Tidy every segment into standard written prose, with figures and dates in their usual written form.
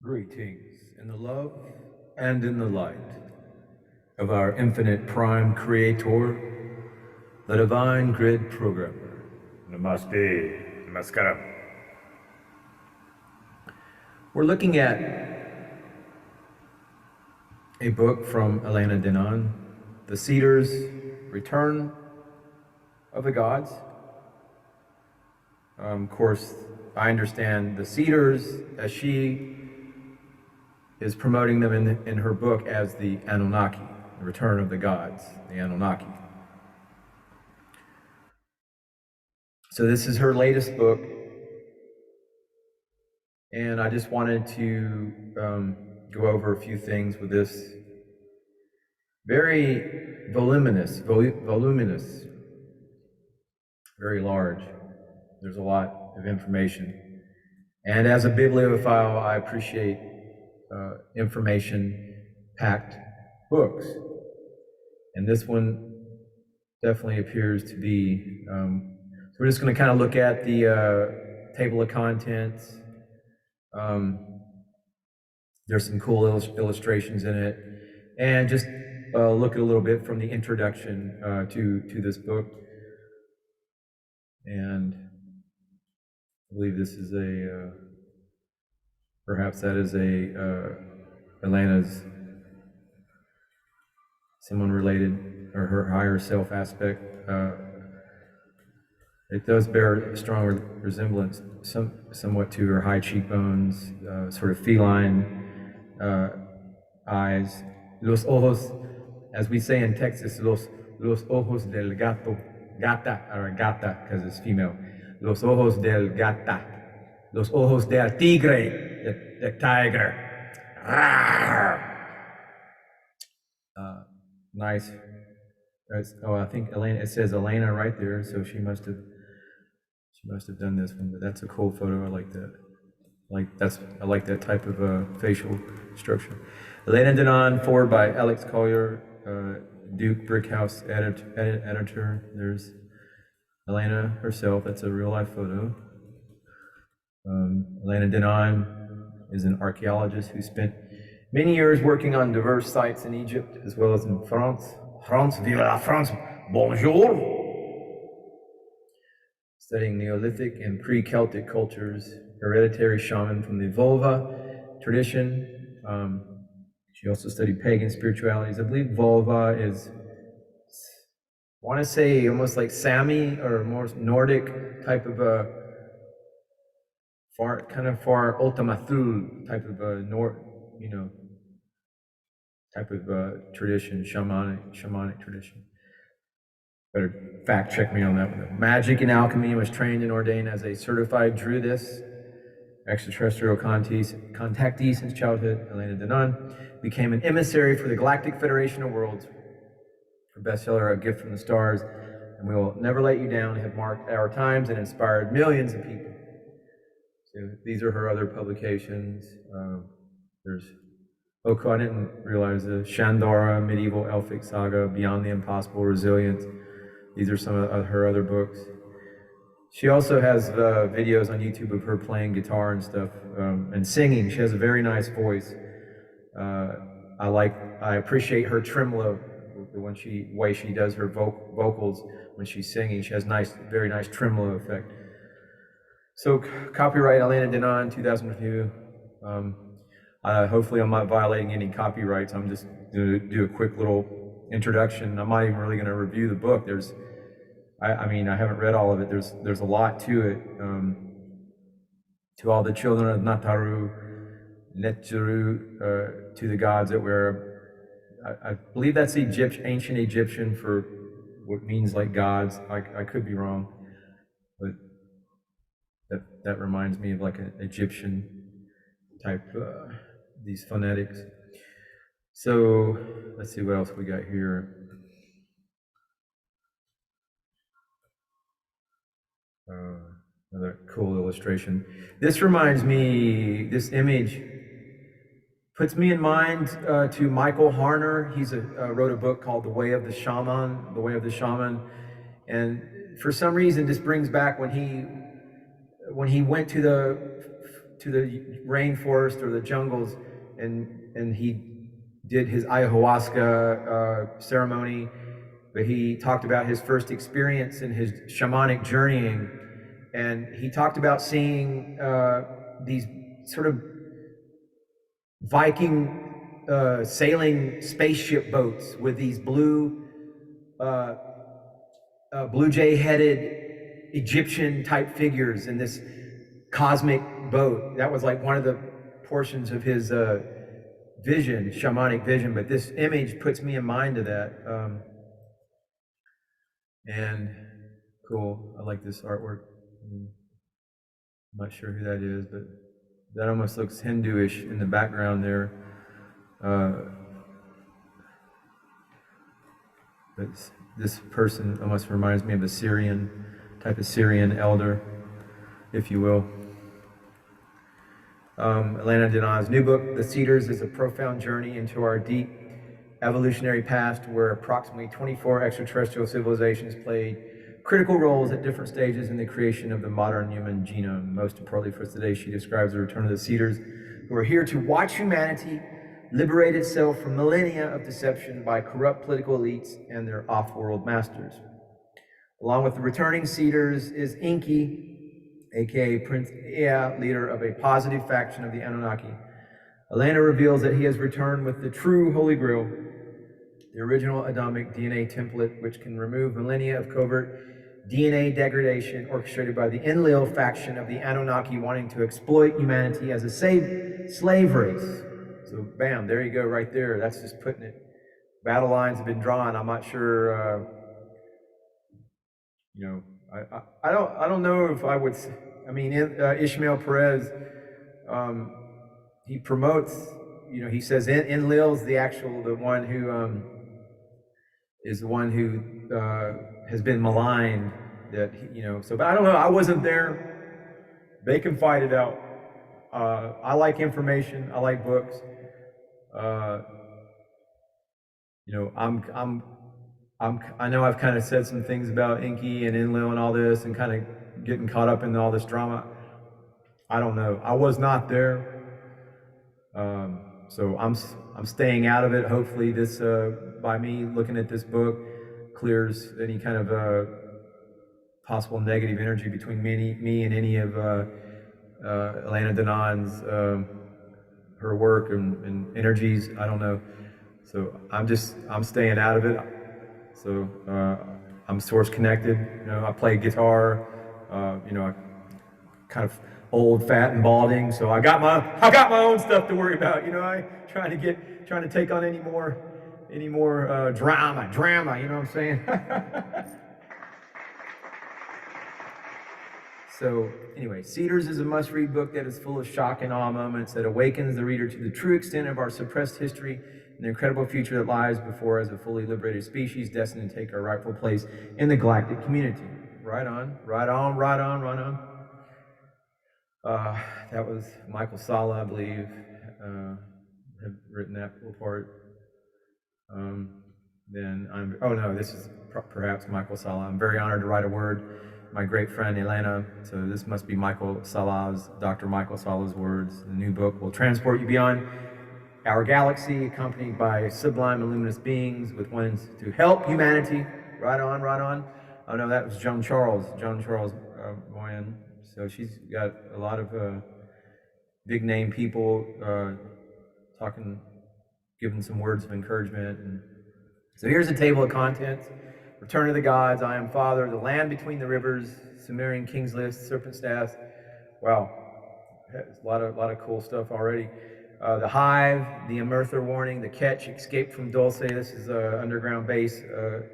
Greetings in the love and in the light of our infinite prime creator, the divine grid programmer. Namaste, Namaskaram. We're looking at a book from Elena Danaan, The Seeder's Return of the Gods. Of course, I understand the Seeders, as she is promoting them in her book as the Anunnaki, the return of the gods, the Anunnaki. So this is her latest book, and I just wanted to go over a few things with this. Very voluminous, very large. There's a lot of information. And as a bibliophile, I appreciate information-packed books. And this one definitely appears to be. So we're just going to kind of look at the table of contents. There's some cool illustrations in it. And just look at a little bit from the introduction to this book. And I believe this is perhaps that is Elena's, someone related, or her higher self aspect. It does bear a strong resemblance, somewhat to her high cheekbones, sort of feline eyes. Los ojos, as we say in Texas, los ojos del gato, gata, or gata, because it's female. Los ojos del gata, los ojos del tigre, the tiger. Nice. Oh, I think Elena. It says Elena right there, so she must have done this one. But that's a cool photo. I like that. I like that type of facial structure. Elena Danaan, forward by Alex Collier, Duke Brickhouse editor. There's Elena herself. That's a real life photo. Elena Danaan is an archaeologist who spent many years working on diverse sites in Egypt as well as in France. France, vive la France, bonjour! Studying Neolithic and pre-Celtic cultures, hereditary shaman from the Volva tradition. She also studied pagan spiritualities. I believe Volva is, I want to say, almost like Sami or more Nordic type of a far Ultimathul type of a type of tradition, shamanic tradition. Better fact check me on that one. Magic and alchemy, was trained and ordained as a certified druidess, extraterrestrial contactee since childhood. Elena Danaan became an emissary for the Galactic Federation of Worlds. Her bestseller, A Gift from the Stars, and We Will Never Let You Down, have marked our times and inspired millions of people. So these are her other publications. There's I didn't realize the Shandara, Medieval Elfic Saga, Beyond the Impossible, Resilience. These are some of her other books. She also has videos on YouTube of her playing guitar and stuff, and singing. She has a very nice voice. I appreciate her tremolo, the way she does her vocals when she's singing. She has very nice tremolo effect. So copyright Elena Danaan, 2002. Hopefully I'm not violating any copyrights. I'm just going to do a quick little introduction. I'm not even really going to review the book. I mean, I haven't read all of it. There's a lot to it. To all the children of Nataru, Netjuru, to the gods that were, I believe that's ancient Egyptian for what means like gods. I could be wrong, but that reminds me of like an Egyptian type, these phonetics. So let's see what else we got here. Another cool illustration. This this image puts me in mind to Michael Harner. He's wrote a book called The Way of the Shaman. And for some reason, this brings back when he went to to the rainforest or the jungles, and he did his ayahuasca ceremony. But he talked about his first experience in his shamanic journeying, and he talked about seeing these sort of Viking sailing spaceship boats with these blue jay-headed Egyptian type figures in this cosmic boat. That was like one of the portions of his vision, shamanic vision. But this image puts me in mind of that. And cool, I like this artwork. I'm not sure who that is, but that almost looks Hinduish in the background there. But this person almost reminds me of a type of Syrian elder, if you will. Elena Danaan's new book, The Cedars, is a profound journey into our deep evolutionary past, where approximately 24 extraterrestrial civilizations played critical roles at different stages in the creation of the modern human genome. Most importantly for today, she describes the return of the Cedars, who are here to watch humanity liberate itself from millennia of deception by corrupt political elites and their off-world masters. Along with the returning Cedars is Enki, aka Prince Ea, leader of a positive faction of the Anunnaki. Elena reveals that he has returned with the true Holy Grail, the original Adamic DNA template, which can remove millennia of covert DNA degradation orchestrated by the Enlil faction of the Anunnaki wanting to exploit humanity as a slave race. So bam, there you go right there. That's just putting it. Battle lines have been drawn. I'm not sure, I don't know if I would, Ishmael Perez, he promotes, he says Enlil's the one who is the one who has been maligned, that, so, but I don't know, I wasn't there. They can fight it out. I like information, I like books. I know I've kind of said some things about Enki and Enlil and all this, and kind of getting caught up in all this drama. I don't know. I was not there. So I'm staying out of it. Hopefully this, by me looking at this book, clears any kind of possible negative energy between me and any of Elena Danaan's her work and energies. I don't know. So I'm staying out of it. So I'm source connected. I play guitar. I kind of old, fat, and balding. So I got my own stuff to worry about. I trying to take on any more drama. You know what I'm saying? So anyway, Cedars is a must-read book that is full of shock and awe moments that awakens the reader to the true extent of our suppressed history and the incredible future that lies before as a fully liberated species destined to take our rightful place in the galactic community. Right on, right on, right on, right on. That was Michael Salla, I believe, had written that part. This is perhaps Michael Salla. I'm very honored to write a word. My great friend Elena, so this must be Dr. Michael Salla's words. The new book will transport you beyond our galaxy, accompanied by sublime and luminous beings with ones to help humanity. Right on, right on. Oh no, that was Joan Charles Moyen. So she's got a lot of big name people giving some words of encouragement. And so here's a table of contents. Return of the Gods, I Am Father, The Land Between the Rivers, Sumerian King's List, Serpent Staffs. Wow, a lot of cool stuff already. The Hive, The Unearther Warning, The Catch, Escape from Dulce. This is an underground base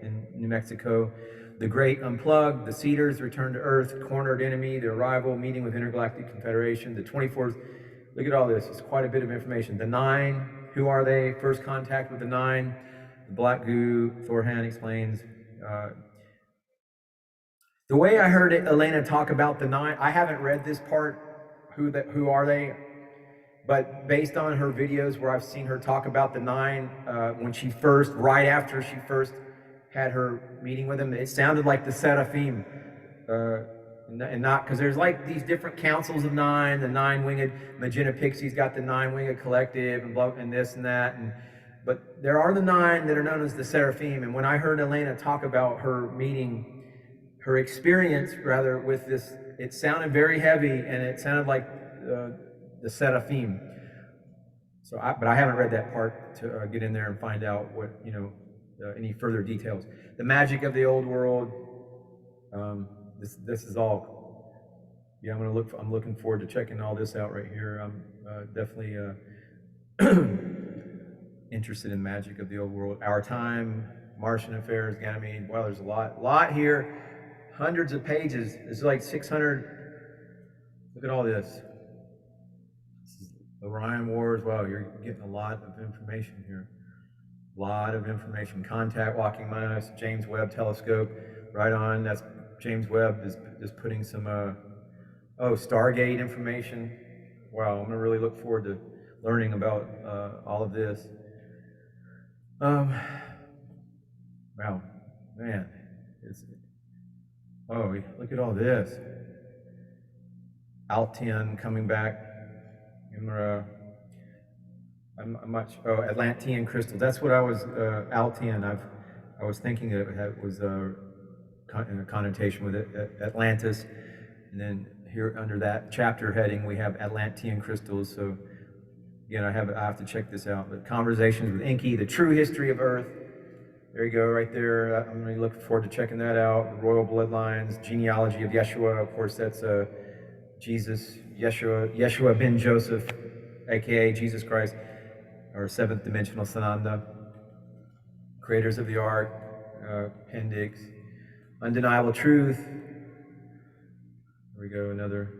in New Mexico. The Great Unplugged, The Cedars, Return to Earth, Cornered Enemy, The Arrival, Meeting with Intergalactic Confederation, The 24th. Look at all this. It's quite a bit of information. The Nine, who are they? First contact with the Nine. The Black Goo, Thorhan explains. The way I heard Elena talk about the Nine, I haven't read this part, who are they? But based on her videos where I've seen her talk about the Nine, right after she first had her meeting with him, it sounded like the Seraphim and not because there's like these different councils of nine. The nine-winged Magenta Pixie's got the nine-winged collective and blah, and this and that, but there are the nine that are known as the seraphim. And when I heard Elena talk about her meeting, her experience rather with this, it sounded very heavy, and it sounded like the seraphim. So, but I haven't read that part to get in there and find out what, any further details. The magic of the old world. This is all. Yeah, I'm looking forward to checking all this out right here. I'm definitely interested in magic of the old world. Our time, Martian affairs, Ganymede. Wow, there's a lot here. Hundreds of pages. It's like 600. Look at all this. This is Orion Wars. Wow, you're getting a lot of information here. A lot of information. Contact, walking minus, James Webb telescope. Right on. That's James Webb is putting some Stargate information. Wow, I'm gonna really look forward to learning about all of this. Wow, man, look at all this. Altian coming back. Atlantean crystals. That's what I was. Altian. I was thinking that it was in a connotation with it, Atlantis, and then here under that chapter heading we have Atlantean crystals. So again, I have to check this out. But Conversations with Enki, the true history of Earth. There you go, right there. I'm really looking forward to checking that out. The royal bloodlines, genealogy of Yeshua. Of course, that's Jesus, Yeshua ben Joseph, aka Jesus Christ, or seventh dimensional Sananda. Creators of the Ark, appendix. Undeniable Truth. There we go, another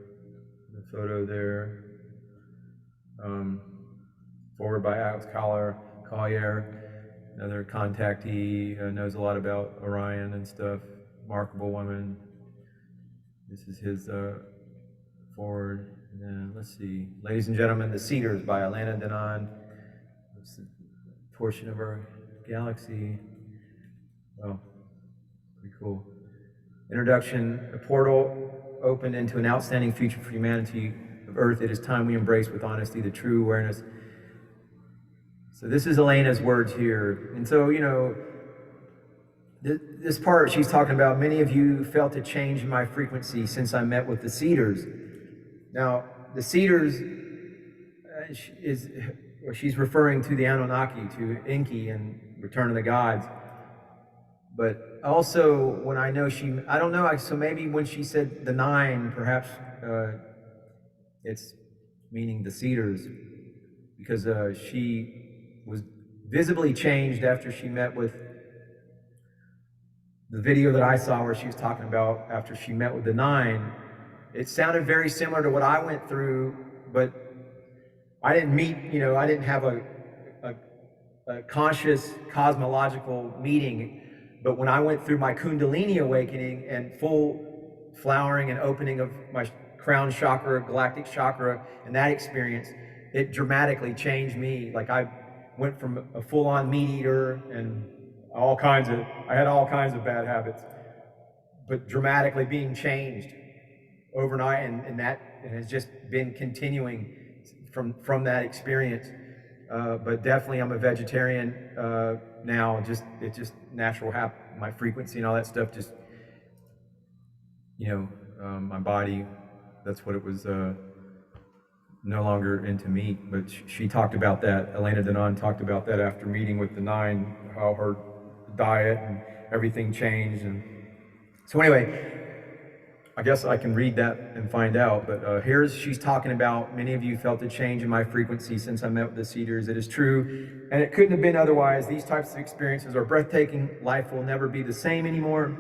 photo there. Forward by Alex Collier, another contactee, knows a lot about Orion and stuff. Remarkable woman. This is his forward. And then let's see. Ladies and gentlemen, The Cedars by Elena Danaan. It's a portion of our galaxy. Oh, pretty cool. Introduction, a portal opened into an outstanding future for humanity of Earth. It is time we embrace with honesty the true awareness. So this is Elena's words here. And so, this part she's talking about, many of you felt a change in my frequency since I met with the Cedars. Now, the Cedars she's referring to the Anunnaki, to Enki and Return of the Gods. But also, when I know I don't know, so maybe when she said the nine, perhaps it's meaning the Cedars, because she was visibly changed after she met with the video that I saw where she was talking about after she met with the nine. It sounded very similar to what I went through, but I didn't meet, I didn't have a conscious cosmological meeting. But when I went through my Kundalini awakening and full flowering and opening of my crown chakra, galactic chakra, and that experience, it dramatically changed me. Like I went from a full-on meat eater and I had all kinds of bad habits, but dramatically being changed overnight, and that has just been continuing from that experience. But definitely I'm a vegetarian now. It's just natural my frequency and all that stuff just, my body, that's what it was, no longer into meat. But she talked about that, Elena Danaan talked about that after meeting with the nine, how her diet and everything changed. And so anyway, I guess I can read that and find out, but she's talking about, many of you felt a change in my frequency since I met with the Cedars. It is true, and it couldn't have been otherwise. These types of experiences are breathtaking. Life will never be the same anymore.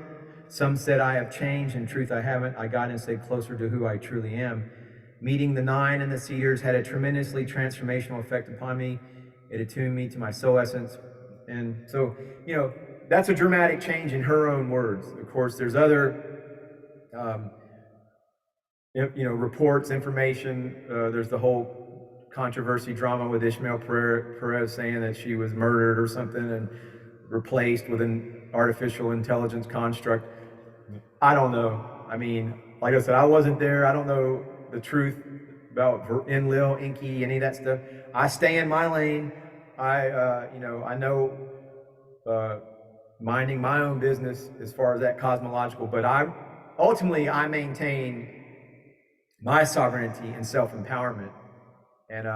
Some said I have changed. In truth, I haven't. I got and stayed closer to who I truly am. Meeting the nine and the Cedars had a tremendously transformational effect upon me. It attuned me to my soul essence. And so, that's a dramatic change in her own words. Of course, there's other reports, information. There's the whole controversy drama with Ishmael Perez saying that she was murdered or something and replaced with an artificial intelligence construct. I don't know. I mean, like I said, I wasn't there. I don't know the truth about Enlil, Enki, any of that stuff. I stay in my lane. I know minding my own business as far as that cosmological, but ultimately I maintain my sovereignty and self-empowerment. And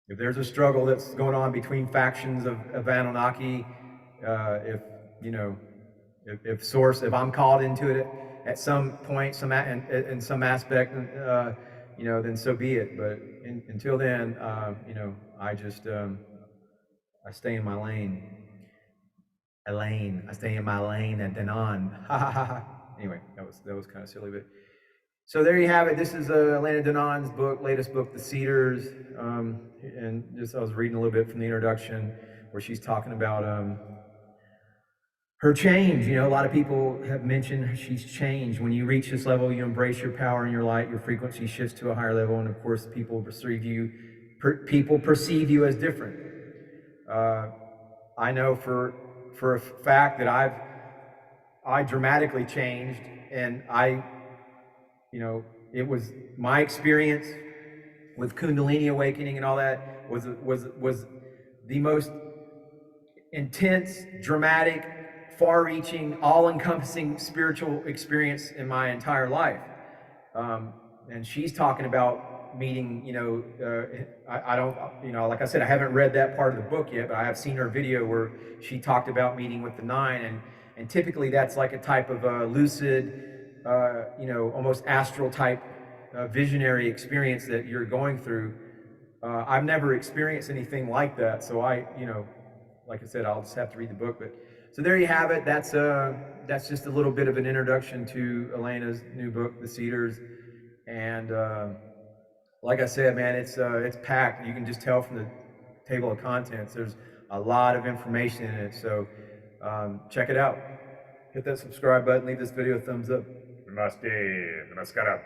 if there's a struggle that's going on between factions of Anunnaki, if I'm called into it at some point, in some aspect, then so be it. But until then, I stay in my lane. I stay in my lane at Danaan. Ha ha ha ha. Anyway, that was kind of silly, but so there you have it. This is Elena Danaan's latest book, The Cedars, and just I was reading a little bit from the introduction where she's talking about her change. A lot of people have mentioned she's changed. When you reach this level, you embrace your power and your light. Your frequency shifts to a higher level, and of course, people perceive you as different. I know for a fact that I dramatically changed, and it was my experience with Kundalini awakening and all that was the most intense, dramatic, far-reaching, all-encompassing spiritual experience in my entire life. And she's talking about meeting, I don't, like I said, I haven't read that part of the book yet, but I have seen her video where she talked about meeting with the nine, and typically that's like a type of lucid, almost astral type visionary experience that you're going through. I've never experienced anything like that, so like I said, I'll just have to read the book. But so there you have it. That's just a little bit of an introduction to Elena's new book, The Cedars. And like I said, man, it's packed. You can just tell from the table of contents. There's a lot of information in it. So check it out. Hit that subscribe button. Leave this video a thumbs up. Namaste. Namaskara.